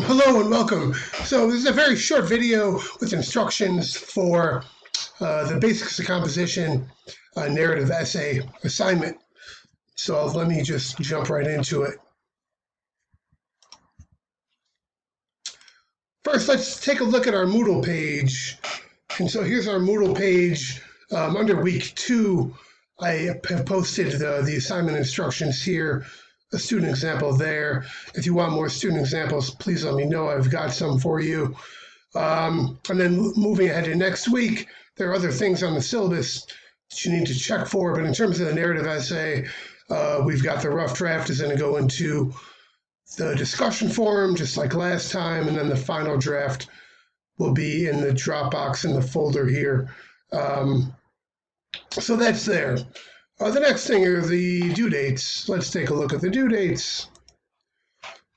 Hello and welcome. So this is a very short video with instructions for the basics of composition narrative essay assignment. So let me just jump right into it. First, let's take a look at our Moodle page. And so here's our Moodle page. Under week 2, I have posted the assignment instructions here. A student example there. If you want more student examples, please let me know. I've got some for you. And then moving ahead to next week, there are other things on the syllabus that you need to check for. But in terms of the narrative essay, we've got the rough draft is going to go into the discussion forum, just like last time. And then the final draft will be in the Dropbox in the folder here. So that's there. The next thing are the due dates. Let's take a look at the due dates.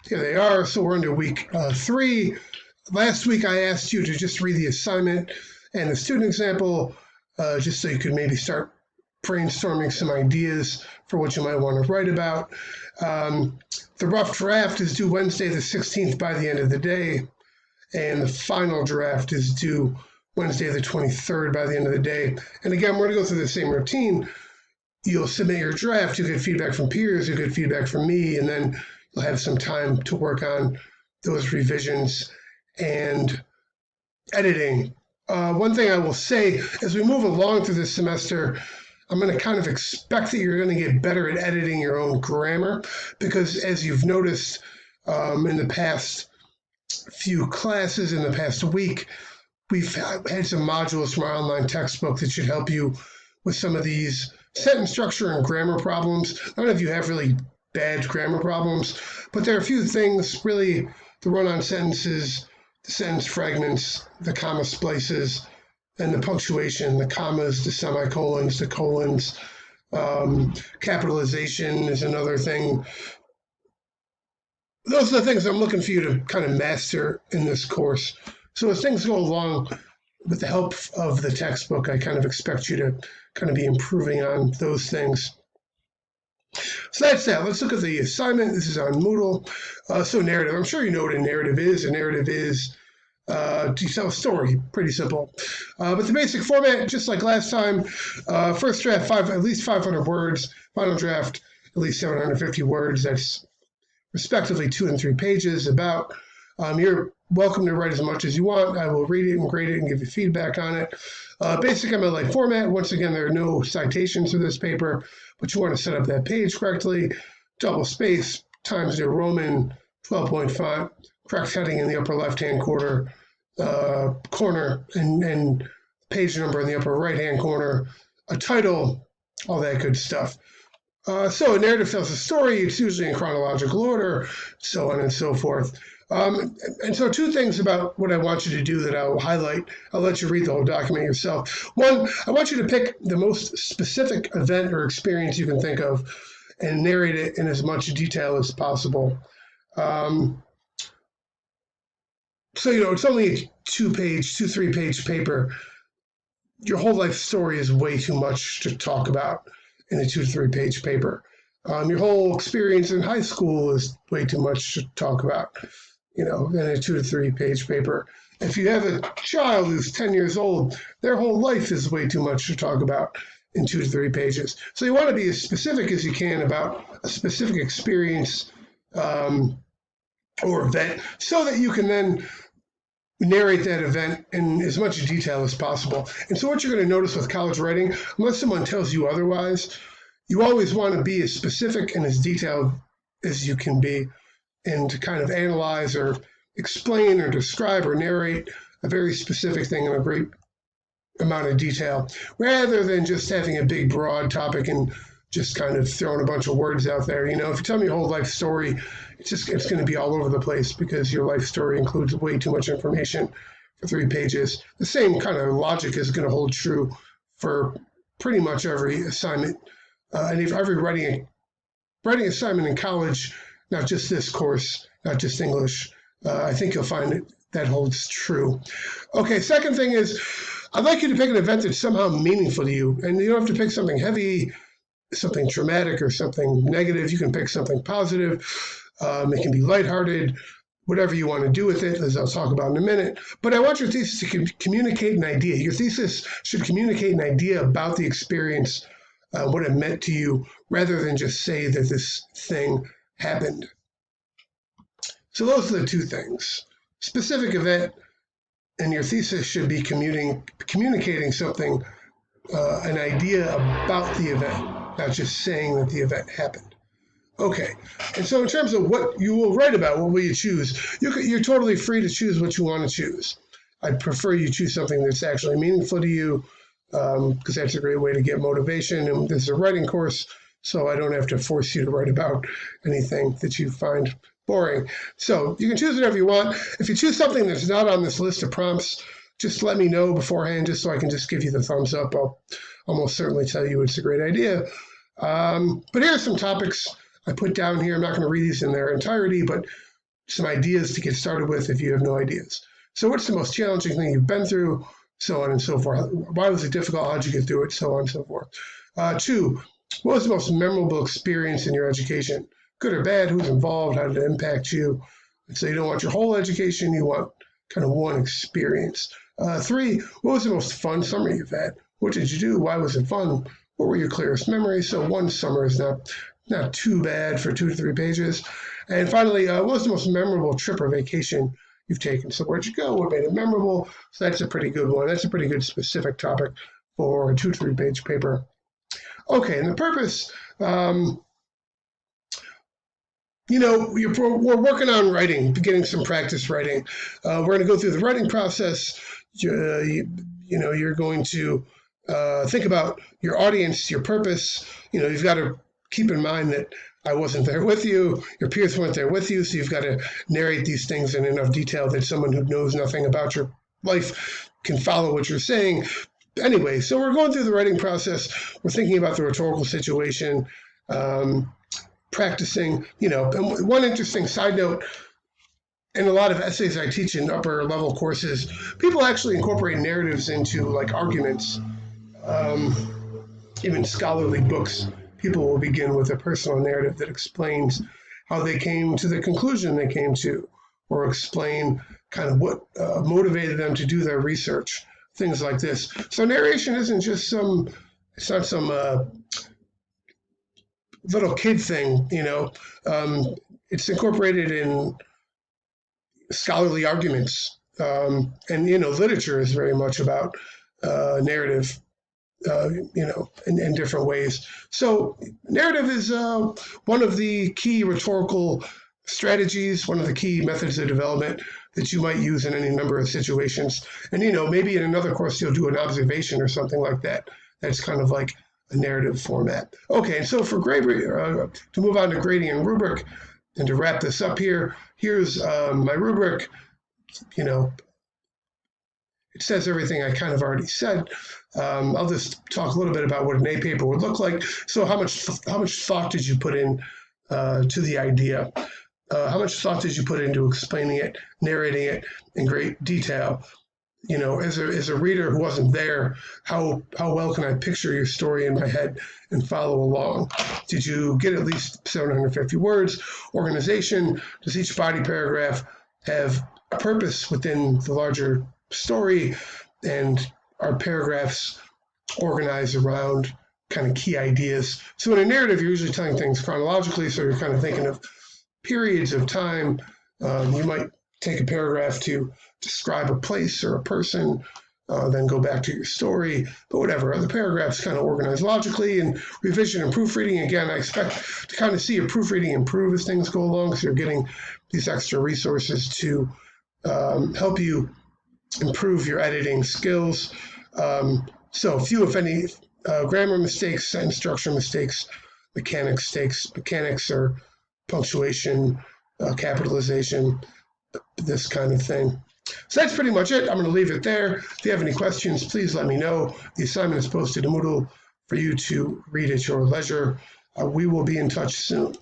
Here they are. So we're under week 3. Last week I asked you to just read the assignment and the student example, just so you could maybe start brainstorming some ideas for what you might want to write about. The rough draft is due Wednesday the 16th by the end of the day, and the final draft is due Wednesday the 23rd by the end of the day. And again, we're going to go through the same routine. You'll submit your draft, you'll get feedback from peers, you'll get feedback from me, and then you'll have some time to work on those revisions and editing. One thing I will say, as we move along through this semester, I'm going to kind of expect that you're going to get better at editing your own grammar, because as you've noticed in the past few classes, in the past week, we've had some modules from our online textbook that should help you with some of these sentence structure and grammar problems. None of you have really bad grammar problems, but there are a few things, really, the run-on sentences, the sentence fragments, the comma splices, and the punctuation, the commas, the semicolons, the colons. Capitalization is another thing. Those are the things I'm looking for you to kind of master in this course. So as things go along, with the help of the textbook, I kind of expect you to kind of be improving on those things. So that's that. Let's look at the assignment. This is on Moodle. So narrative. I'm sure you know what a narrative is. A narrative is to tell a story. Pretty simple. But the basic format, just like last time, first draft, at least 500 words. Final draft, at least 750 words. That's respectively 2 and 3 pages. About you're welcome to write as much as you want. I will read it and grade it and give you feedback on it. Basic MLA format. Once again, there are no citations for this paper, but you want to set up that page correctly. Double space, Times New Roman, 12-point font, correct heading in the upper left-hand corner, and page number in the upper right-hand corner, a title, all that good stuff. So a narrative tells a story. It's usually in chronological order, so on and so forth. And so 2 things about what I want you to do that I'll highlight. I'll let you read the whole document yourself. 1, I want you to pick the most specific event or experience you can think of and narrate it in as much detail as possible. So, it's only a 3-page paper. Your whole life story is way too much to talk about in a 2 to 3 page paper. Your whole experience in high school is way too much to talk about, in a 2 to 3 page paper. If you have a child who's 10 years old, their whole life is way too much to talk about in 2 to 3 pages. So you want to be as specific as you can about a specific experience or event, so that you can then narrate that event in as much detail as possible. And so what you're going to notice with college writing, unless someone tells you otherwise, you always want to be as specific and as detailed as you can be, and to kind of analyze or explain or describe or narrate a very specific thing in a great amount of detail, rather than just having a big, broad topic and just kind of throwing a bunch of words out there. If you tell me your whole life story, it's going to be all over the place, because your life story includes way too much information for 3 pages. The same kind of logic is going to hold true for pretty much every assignment. And if every writing assignment in college, not just this course, not just English, I think you'll find that holds true. Okay, second thing is, I'd like you to pick an event that's somehow meaningful to you. And you don't have to pick something heavy, something traumatic, or something negative. You can pick something positive. It can be lighthearted. whatever you want to do with it, as I'll talk about in a minute. But I want your thesis to communicate an idea. Your thesis should communicate an idea about the experience, what it meant to you, rather than just say that this thing happened. So those are the two things. Specific event, and your thesis should be communicating something, an idea about the event, not just saying that the event happened. Okay, and so in terms of what you will write about, what will you choose? You're totally free to choose what you want to choose. I'd prefer you choose something that's actually meaningful to you, because that's a great way to get motivation. And this is a writing course, so I don't have to force you to write about anything that you find boring. So you can choose whatever you want. If you choose something that's not on this list of prompts, just let me know beforehand, just so I can just give you the thumbs up. I'll almost certainly tell you it's a great idea. But here are some topics I put down here. I'm not going to read these in their entirety, but some ideas to get started with if you have no ideas. So what's the most challenging thing you've been through? So on and so forth. Why was it difficult? How'd you get through it? So on and so forth. 2, what was the most memorable experience in your education? Good or bad? Who's involved? How did it impact you? So you don't want your whole education. You want kind of one experience. 3, what was the most fun summer you've had? What did you do? Why was it fun? What were your clearest memories? So one summer is not too bad for 2 to 3 pages. And finally, what was the most memorable trip or vacation you've taken? So where'd you go? What made it memorable? So that's a pretty good one. That's a pretty good specific topic for a 2 to 3 page paper. Okay, and the purpose, we're working on writing, getting some practice writing. We're going to go through the writing process. You're going to think about your audience, your purpose. You've got to keep in mind that I wasn't there with you, your peers weren't there with you, so you've got to narrate these things in enough detail that someone who knows nothing about your life can follow what you're saying. Anyway, so we're going through the writing process. We're thinking about the rhetorical situation, practicing, and one interesting side note, in a lot of essays I teach in upper level courses, people actually incorporate narratives into like arguments, even scholarly books. People will begin with a personal narrative that explains how they came to the conclusion they came to, or explain kind of what motivated them to do their research, things like this. So narration isn't just it's not some little kid thing, it's incorporated in scholarly arguments. And literature is very much about narrative, in different ways. So narrative is one of the key rhetorical strategies, one of the key methods of development that you might use in any number of situations. And, maybe in another course, you'll do an observation or something like that. That's kind of like a narrative format. Okay, so for grade, to move on to grading and rubric, and to wrap this up here, here's my rubric. It says everything I kind of already said. I'll just talk a little bit about what an A paper would look like. So how much thought did you put in to the idea? How much thought did you put into explaining it, narrating it in great detail? As a reader who wasn't there, how well can I picture your story in my head and follow along? Did you get at least 750 words? Organization, does each body paragraph have a purpose within the larger story, and our paragraphs organized around kind of key ideas? So in a narrative, you're usually telling things chronologically, so you're kind of thinking of periods of time. You might take a paragraph to describe a place or a person, then go back to your story, but whatever. The paragraphs kind of organized logically. And revision and proofreading, again, I expect to kind of see your proofreading improve as things go along, because you're getting these extra resources to help you improve your editing skills. So few, if any, grammar mistakes, sentence structure mistakes, mechanics or punctuation, capitalization, this kind of thing. So that's pretty much it. I'm going to leave it there. If you have any questions, please let me know. The assignment is posted in Moodle for you to read at your leisure. We will be in touch soon.